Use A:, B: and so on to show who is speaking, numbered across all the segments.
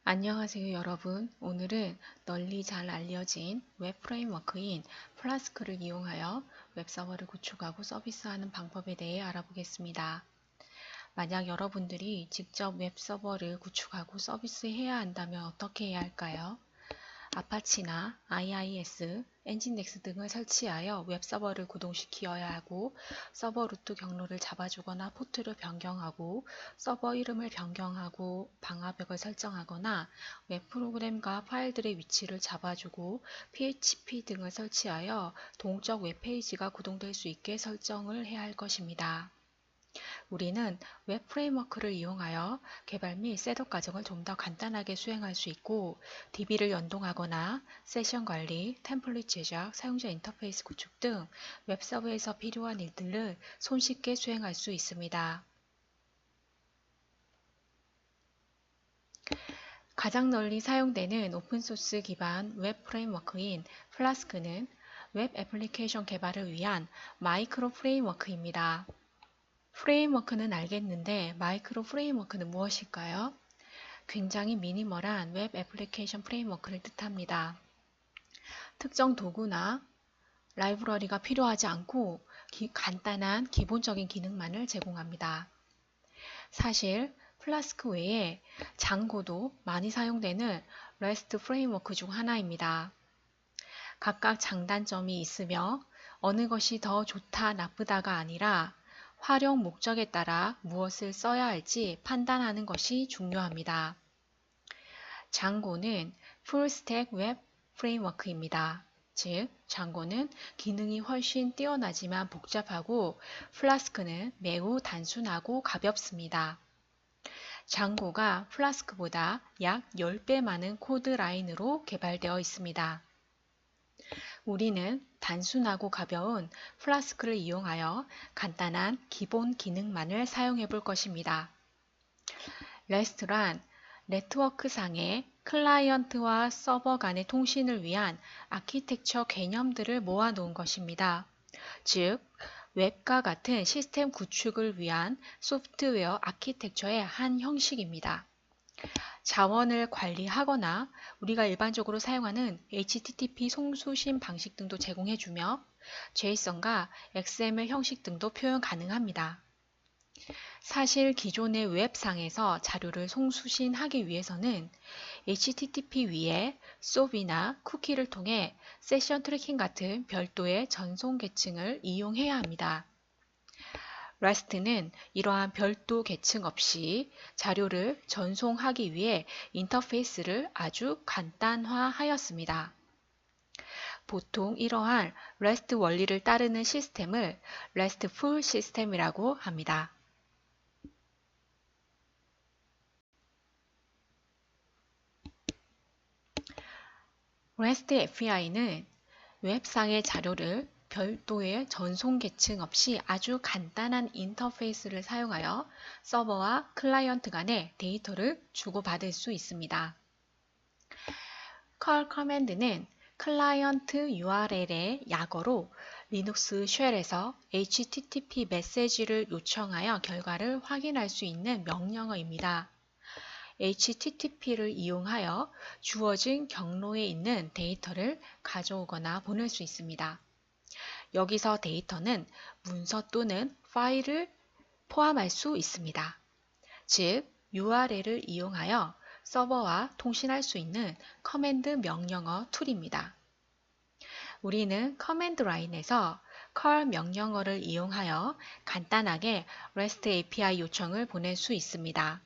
A: 안녕하세요 여러분. 오늘은 널리 잘 알려진 웹 프레임워크인 플라스크를 이용하여 웹서버를 구축하고 서비스하는 방법에 대해 알아보겠습니다. 만약 여러분들이 직접 웹서버를 구축하고 서비스해야 한다면 어떻게 해야 할까요? 아파치나 IIS, 엔진엑스 등을 설치하여 웹서버를 구동시켜야 하고 서버 루트 경로를 잡아주거나 포트를 변경하고 서버 이름을 변경하고 방화벽을 설정하거나 웹 프로그램과 파일들의 위치를 잡아주고 PHP 등을 설치하여 동적 웹페이지가 구동될 수 있게 설정을 해야 할 것입니다. 우리는 웹 프레임워크를 이용하여 개발 및 셋업 과정을 좀 더 간단하게 수행할 수 있고 DB를 연동하거나 세션 관리, 템플릿 제작, 사용자 인터페이스 구축 등 웹서버에서 필요한 일들을 손쉽게 수행할 수 있습니다. 가장 널리 사용되는 오픈소스 기반 웹 프레임워크인 플라스크는 웹 애플리케이션 개발을 위한 마이크로 프레임워크입니다. 프레임워크는 알겠는데 마이크로 프레임워크는 무엇일까요? 굉장히 미니멀한 웹 애플리케이션 프레임워크를 뜻합니다. 특정 도구나 라이브러리가 필요하지 않고 간단한 기본적인 기능만을 제공합니다. 사실 플라스크 외에 장고도 많이 사용되는 REST 프레임워크 중 하나입니다. 각각 장단점이 있으며 어느 것이 더 좋다 나쁘다가 아니라 활용 목적에 따라 무엇을 써야 할지 판단하는 것이 중요합니다. 장고는 풀스택 웹 프레임워크입니다. 즉, 장고는 기능이 훨씬 뛰어나지만 복잡하고 플라스크는 매우 단순하고 가볍습니다. 장고가 플라스크보다 약 10배 많은 코드 라인으로 개발되어 있습니다. 우리는 단순하고 가벼운 플라스크를 이용하여 간단한 기본 기능만을 사용해 볼 것입니다. REST란 네트워크상의 클라이언트와 서버 간의 통신을 위한 아키텍처 개념들을 모아놓은 것입니다. 즉, 웹과 같은 시스템 구축을 위한 소프트웨어 아키텍처의 한 형식입니다. 자원을 관리하거나 우리가 일반적으로 사용하는 HTTP 송수신 방식 등도 제공해주며 JSON과 XML 형식 등도 표현 가능합니다. 사실 기존의 웹상에서 자료를 송수신하기 위해서는 HTTP 위에 SOAP이나 쿠키를 통해 세션 트래킹 같은 별도의 전송 계층을 이용해야 합니다. REST는 이러한 별도 계층 없이 자료를 전송하기 위해 인터페이스를 아주 간단화하였습니다. 보통 이러한 REST 원리를 따르는 시스템을 RESTful 시스템이라고 합니다. REST API는 웹상의 자료를 별도의 전송 계층 없이 아주 간단한 인터페이스를 사용하여 서버와 클라이언트 간의 데이터를 주고받을 수 있습니다. curl 커맨드는 클라이언트 URL의 약어로 리눅스 쉘에서 HTTP 메시지를 요청하여 결과를 확인할 수 있는 명령어입니다. HTTP를 이용하여 주어진 경로에 있는 데이터를 가져오거나 보낼 수 있습니다. 여기서 데이터는 문서 또는 파일을 포함할 수 있습니다. 즉, URL을 이용하여 서버와 통신할 수 있는 커맨드 명령어 툴입니다. 우리는 커맨드 라인에서 curl 명령어를 이용하여 간단하게 REST API 요청을 보낼 수 있습니다.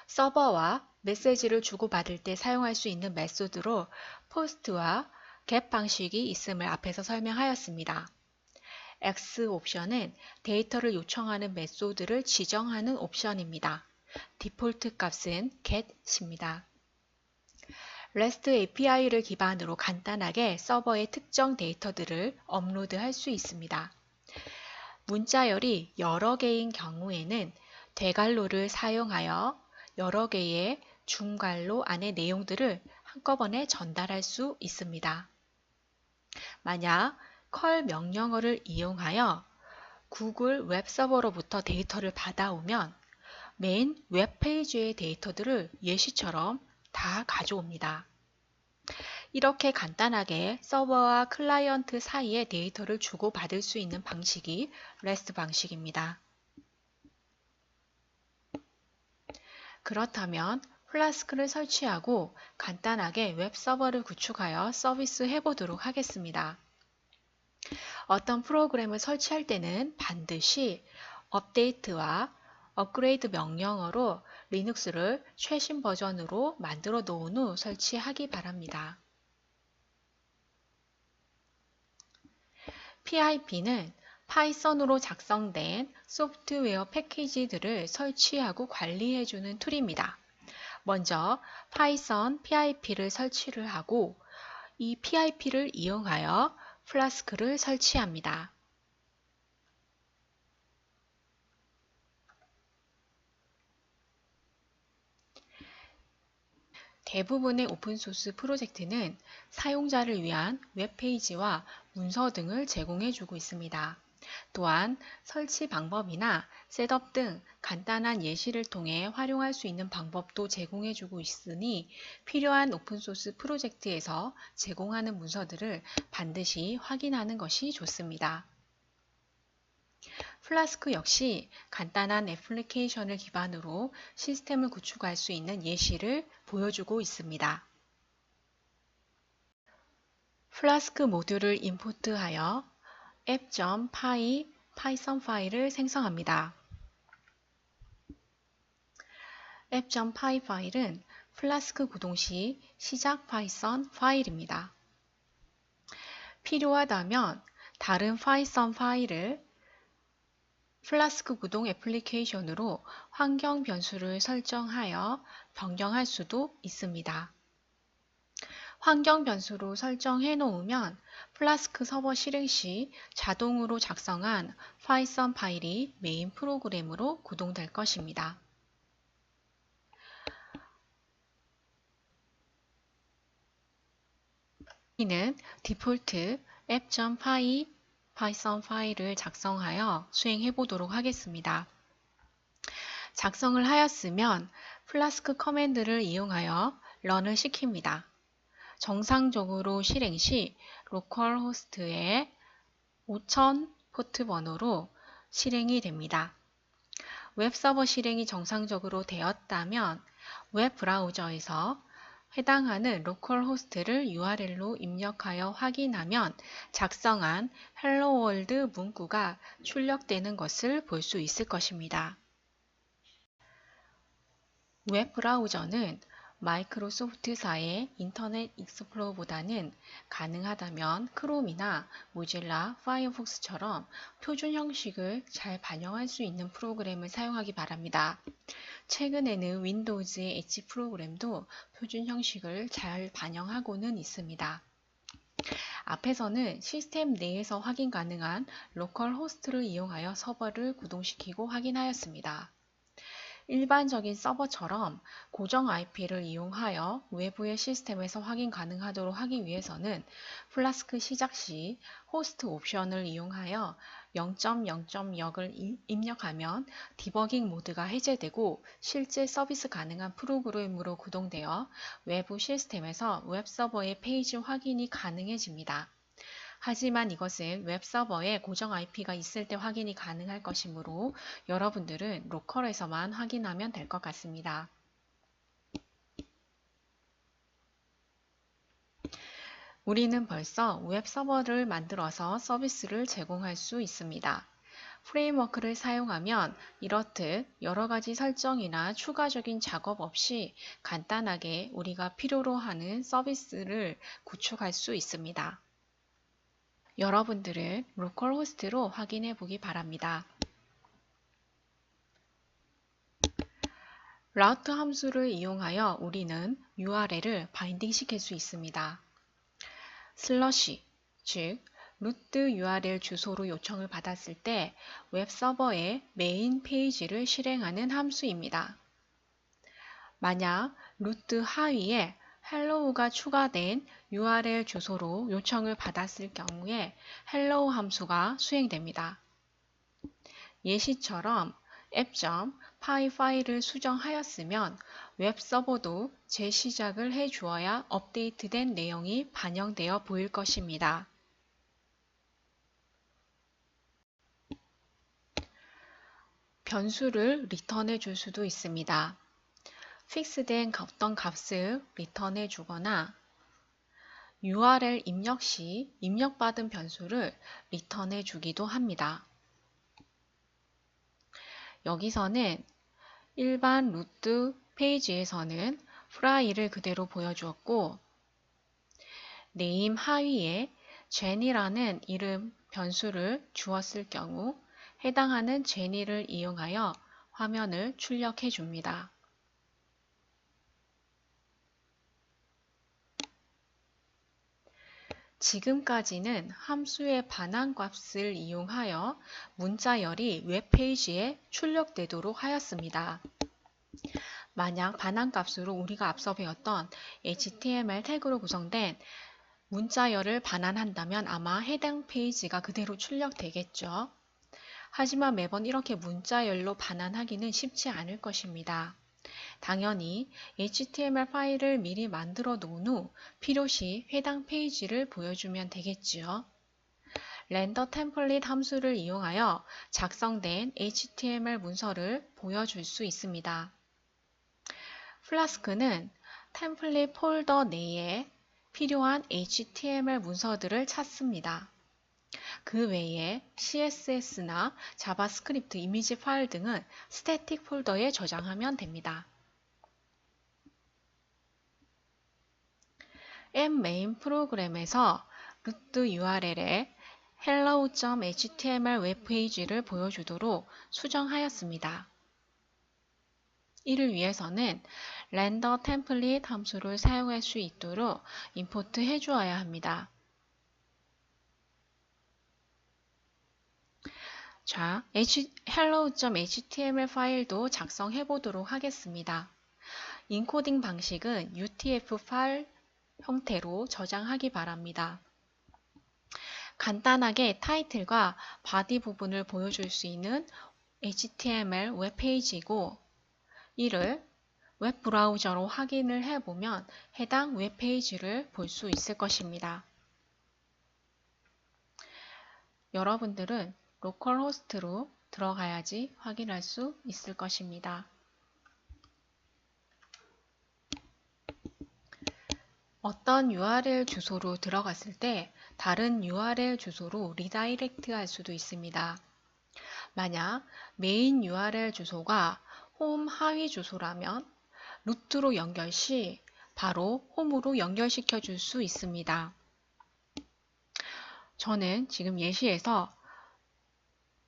A: 서버와 메시지를 주고받을 때 사용할 수 있는 메소드로 POST와 GET 방식이 있음을 앞에서 설명하였습니다. X 옵션은 데이터를 요청하는 메소드를 지정하는 옵션입니다. 디폴트 값은 get입니다. REST API를 기반으로 간단하게 서버의 특정 데이터들을 업로드할 수 있습니다. 문자열이 여러 개인 경우에는 대괄호를 사용하여 여러 개의 중괄호 안의 내용들을 한꺼번에 전달할 수 있습니다. 만약 curl 명령어를 이용하여 구글 웹서버로부터 데이터를 받아오면 메인 웹페이지의 데이터들을 예시처럼 다 가져옵니다. 이렇게 간단하게 서버와 클라이언트 사이에 데이터를 주고받을 수 있는 방식이 REST 방식입니다. 그렇다면 플라스크를 설치하고 간단하게 웹 서버를 구축하여 서비스 해보도록 하겠습니다. 어떤 프로그램을 설치할 때는 반드시 업데이트와 업그레이드 명령어로 리눅스를 최신 버전으로 만들어 놓은 후 설치하기 바랍니다. PIP는 파이썬으로 작성된 소프트웨어 패키지들을 설치하고 관리해주는 툴입니다. 먼저 파이썬 PIP를 설치를 하고 이 PIP를 이용하여 플라스크를 설치합니다. 대부분의 오픈소스 프로젝트는 사용자를 위한 웹페이지와 문서 등을 제공해주고 있습니다. 또한 설치 방법이나 셋업 등 간단한 예시를 통해 활용할 수 있는 방법도 제공해주고 있으니 필요한 오픈소스 프로젝트에서 제공하는 문서들을 반드시 확인하는 것이 좋습니다. 플라스크 역시 간단한 애플리케이션을 기반으로 시스템을 구축할 수 있는 예시를 보여주고 있습니다. 플라스크 모듈을 임포트하여 app.py 파이썬 파일을 생성합니다. app.py 파일은 플라스크 구동 시 시작 파이썬 파일입니다. 필요하다면 다른 파이썬 파일을 플라스크 구동 애플리케이션으로 환경 변수를 설정하여 변경할 수도 있습니다. 환경 변수로 설정해 놓으면 플라스크 서버 실행 시 자동으로 작성한 파이썬 파일이 메인 프로그램으로 구동될 것입니다. 우리는 디폴트 app.py 파이썬 파일을 작성하여 수행해 보도록 하겠습니다. 작성을 하였으면 플라스크 커맨드를 이용하여 런을 시킵니다. 정상적으로 실행 시 로컬 호스트의 5000 포트 번호로 실행이 됩니다. 웹서버 실행이 정상적으로 되었다면 웹 브라우저에서 해당하는 로컬 호스트를 URL로 입력하여 확인하면 작성한 헬로 월드 문구가 출력되는 것을 볼 수 있을 것입니다. 웹 브라우저는 마이크로소프트사의 인터넷 익스플로러보다는 가능하다면 크롬이나 모질라 파이어폭스처럼 표준 형식을 잘 반영할 수 있는 프로그램을 사용하기 바랍니다. 최근에는 윈도우즈의 엣지 프로그램도 표준 형식을 잘 반영하고는 있습니다. 앞에서는 시스템 내에서 확인 가능한 로컬 호스트를 이용하여 서버를 구동시키고 확인하였습니다. 일반적인 서버처럼 고정 IP를 이용하여 외부의 시스템에서 확인 가능하도록 하기 위해서는 플라스크 시작 시 호스트 옵션을 이용하여 0.0.0을 입력하면 디버깅 모드가 해제되고 실제 서비스 가능한 프로그램으로 구동되어 외부 시스템에서 웹서버의 페이지 확인이 가능해집니다. 하지만 이것은 웹서버에 고정 IP가 있을 때 확인이 가능할 것이므로 여러분들은 로컬에서만 확인하면 될 것 같습니다. 우리는 벌써 웹서버를 만들어서 서비스를 제공할 수 있습니다. 프레임워크를 사용하면 이렇듯 여러가지 설정이나 추가적인 작업 없이 간단하게 우리가 필요로 하는 서비스를 구축할 수 있습니다. 여러분들은 로컬 호스트로 확인해 보기 바랍니다. 라우트 함수를 이용하여 우리는 URL을 바인딩 시킬 수 있습니다. 슬러시, 즉 루트 URL 주소로 요청을 받았을 때 웹서버의 메인 페이지를 실행하는 함수입니다. 만약 루트 하위에 헬로우가 추가된 URL 주소로 요청을 받았을 경우에 헬로우 함수가 수행됩니다. 예시처럼 app.py 파일을 수정하였으면 웹서버도 재시작을 해주어야 업데이트된 내용이 반영되어 보일 것입니다. 변수를 리턴해 줄 수도 있습니다. 픽스된 어떤 값을 리턴해 주거나 URL 입력 시 입력받은 변수를 리턴해 주기도 합니다. 여기서는 일반 루트 페이지에서는 파일을 그대로 보여주었고 네임 하위에 제니라는 이름 변수를 주었을 경우 해당하는 제니를 이용하여 화면을 출력해 줍니다. 지금까지는 함수의 반환값을 이용하여 문자열이 웹페이지에 출력되도록 하였습니다. 만약 반환값으로 우리가 앞서 배웠던 HTML 태그로 구성된 문자열을 반환한다면 아마 해당 페이지가 그대로 출력되겠죠. 하지만 매번 이렇게 문자열로 반환하기는 쉽지 않을 것입니다. 당연히 HTML 파일을 미리 만들어 놓은 후 필요시 해당 페이지를 보여주면 되겠지요. 렌더 템플릿 함수를 이용하여 작성된 HTML 문서를 보여줄 수 있습니다. 플라스크는 템플릿 폴더 내에 필요한 HTML 문서들을 찾습니다. 그 외에 CSS나 자바스크립트 이미지 파일 등은 스태틱 폴더에 저장하면 됩니다. main 프로그램에서 루트 URL에 hello.html 웹페이지를 보여주도록 수정하였습니다. 이를 위해서는 렌더 템플릿 함수를 사용할 수 있도록 임포트 해주어야 합니다. 자, hello.html 파일도 작성해 보도록 하겠습니다. 인코딩 방식은 UTF 파일 형태로 저장하기 바랍니다. 간단하게 타이틀과 바디 부분을 보여줄 수 있는 HTML 웹페이지이고 이를 웹브라우저로 확인을 해보면 해당 웹페이지를 볼 수 있을 것입니다. 여러분들은 로컬호스트로 들어가야지 확인할 수 있을 것입니다. 어떤 URL 주소로 들어갔을 때 다른 URL 주소로 리다이렉트 할 수도 있습니다. 만약 메인 URL 주소가 홈 하위 주소라면 루트로 연결 시 바로 홈으로 연결시켜 줄 수 있습니다. 저는 지금 예시에서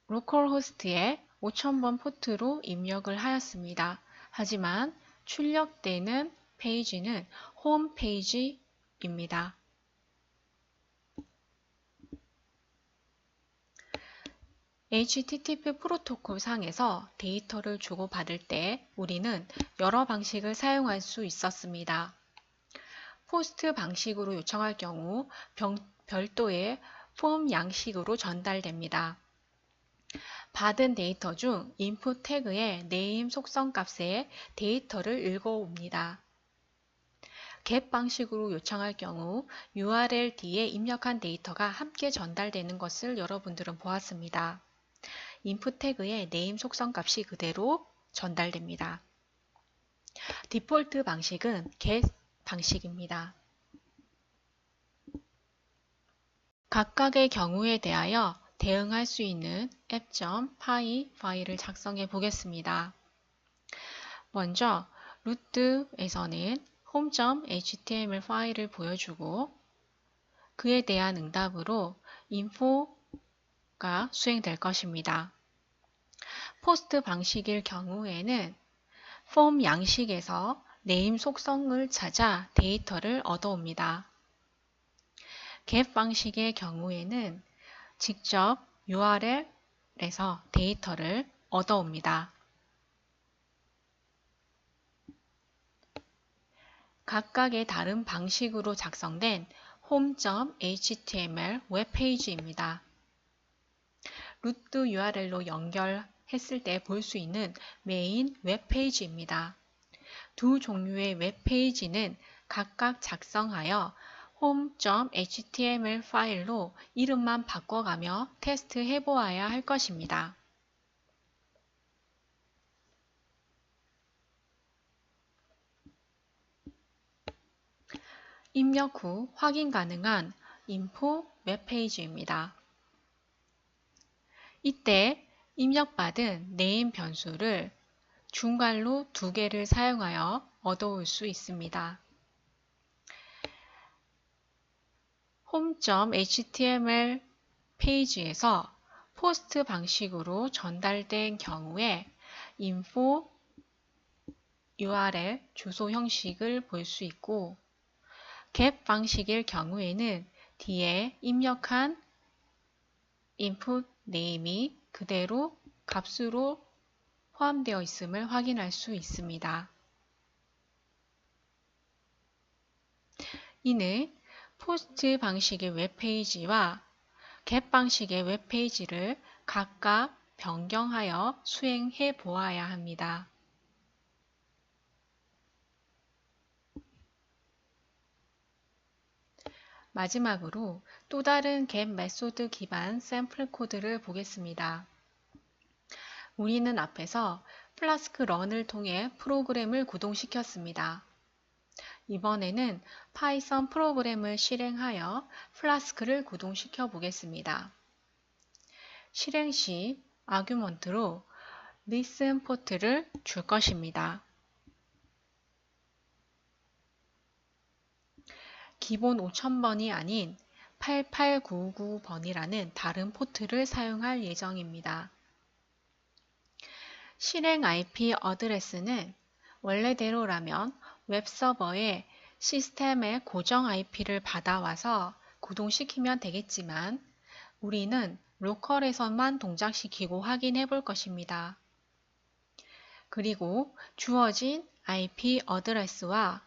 A: 로컬호스트에 5000번 포트로 입력을 하였습니다. 하지만 출력되는 페이지는 홈 페이지입니다. HTTP 프로토콜 상에서 데이터를 주고받을 때 우리는 여러 방식을 사용할 수 있었습니다. 포스트 방식으로 요청할 경우 별도의 폼 양식으로 전달됩니다. 받은 데이터 중 input 태그의 name 속성 값에 데이터를 읽어옵니다. get 방식으로 요청할 경우 URL 뒤에 입력한 데이터가 함께 전달되는 것을 여러분들은 보았습니다. input 태그의 name 속성 값이 그대로 전달됩니다. 디폴트 방식은 get 방식입니다. 각각의 경우에 대하여 대응할 수 있는 app.py 파일을 작성해 보겠습니다. 먼저 루트에서는 home.html 파일을 보여주고 그에 대한 응답으로 info가 수행될 것입니다. 포스트 방식일 경우에는 폼 양식에서 name 속성을 찾아 데이터를 얻어옵니다. get 방식의 경우에는 직접 URL에서 데이터를 얻어옵니다. 각각의 다른 방식으로 작성된 home.html 웹페이지입니다. 루트 URL로 연결 했을 때 볼 수 있는 메인 웹페이지입니다. 두 종류의 웹페이지는 각각 작성하여 home.html 파일로 이름만 바꿔가며 테스트해 보아야 할 것입니다. 입력 후 확인 가능한 인포 웹페이지입니다. 이때 입력받은 네임 변수를 중괄로 2개를 사용하여 얻어올 수 있습니다. home.html 페이지에서 포스트 방식으로 전달된 경우에 info URL 주소 형식을 볼 수 있고 get 방식일 경우에는 뒤에 입력한 input name이 그대로 값으로 포함되어 있음을 확인할 수 있습니다. 이는 포스트 방식의 웹페이지와 get 방식의 웹페이지를 각각 변경하여 수행해 보아야 합니다. 마지막으로 또 다른 get 메소드 기반 샘플 코드를 보겠습니다. 우리는 앞에서 플라스크 런을 통해 프로그램을 구동시켰습니다. 이번에는 파이썬 프로그램을 실행하여 플라스크를 구동시켜 보겠습니다. 실행 시 아규먼트로 listen 포트를 줄 것입니다. 기본 5000번이 아닌 8899번이라는 다른 포트를 사용할 예정입니다. 실행 IP 어드레스는 원래대로라면 웹서버에 시스템의 고정 IP를 받아와서 구동시키면 되겠지만 우리는 로컬에서만 동작시키고 확인해 볼 것입니다. 그리고 주어진 IP 어드레스와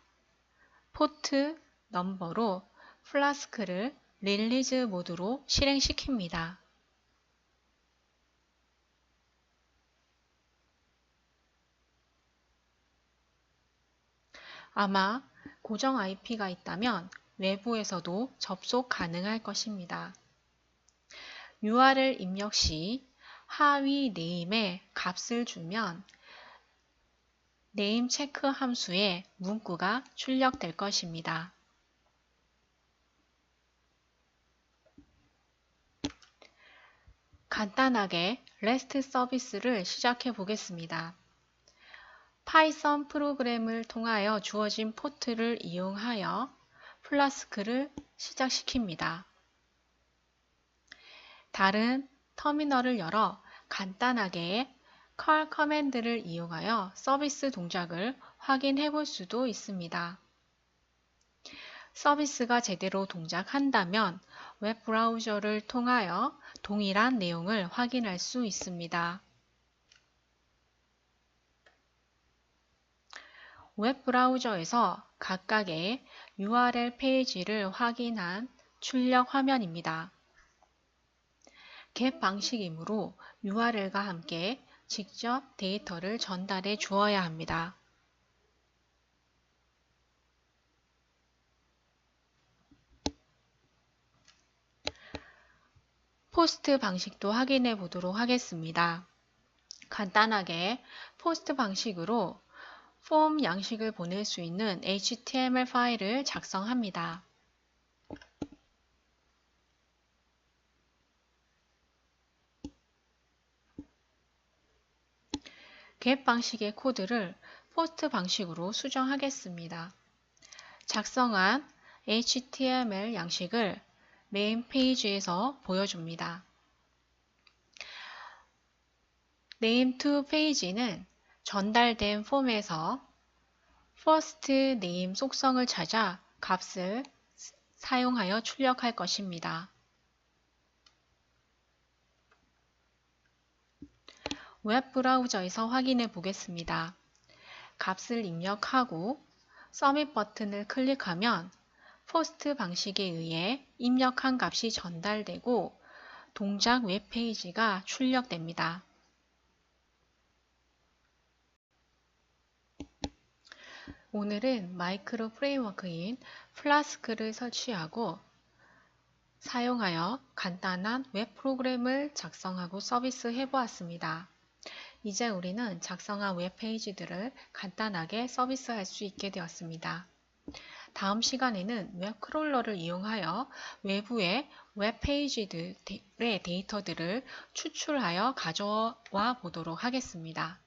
A: 포트 넘버로 플라스크를 릴리즈 모드로 실행시킵니다. 아마 고정 IP가 있다면 외부에서도 접속 가능할 것입니다. URL 입력 시 하위 네임에 값을 주면 네임 체크 함수에 문구가 출력될 것입니다. 간단하게 REST 서비스를 시작해 보겠습니다. 파이썬 프로그램을 통하여 주어진 포트를 이용하여 플라스크를 시작시킵니다. 다른 터미널을 열어 간단하게 curl 커맨드를 이용하여 서비스 동작을 확인해 볼 수도 있습니다. 서비스가 제대로 동작한다면 웹브라우저를 통하여 동일한 내용을 확인할 수 있습니다. 웹브라우저에서 각각의 URL 페이지를 확인한 출력 화면입니다. get 방식이므로 URL과 함께 직접 데이터를 전달해 주어야 합니다. 포스트 방식도 확인해 보도록 하겠습니다. 간단하게 포스트 방식으로 폼 양식을 보낼 수 있는 HTML 파일을 작성합니다. get 방식의 코드를 포스트 방식으로 수정하겠습니다. 작성한 HTML 양식을 메인 페이지에서 보여줍니다. name to 페이지는 전달된 폼에서 first name 속성을 찾아 값을 사용하여 출력할 것입니다. 웹브라우저에서 확인해 보겠습니다. 값을 입력하고 서밋 버튼을 클릭하면 포스트 방식에 의해 입력한 값이 전달되고 동작 웹페이지가 출력됩니다. 오늘은 마이크로 프레임워크인 플라스크를 설치하고 사용하여 간단한 웹 프로그램을 작성하고 서비스해 보았습니다. 이제 우리는 작성한 웹페이지들을 간단하게 서비스할 수 있게 되었습니다. 다음 시간에는 웹 크롤러를 이용하여 외부의 웹페이지들의 데이터들을 추출하여 가져와 보도록 하겠습니다.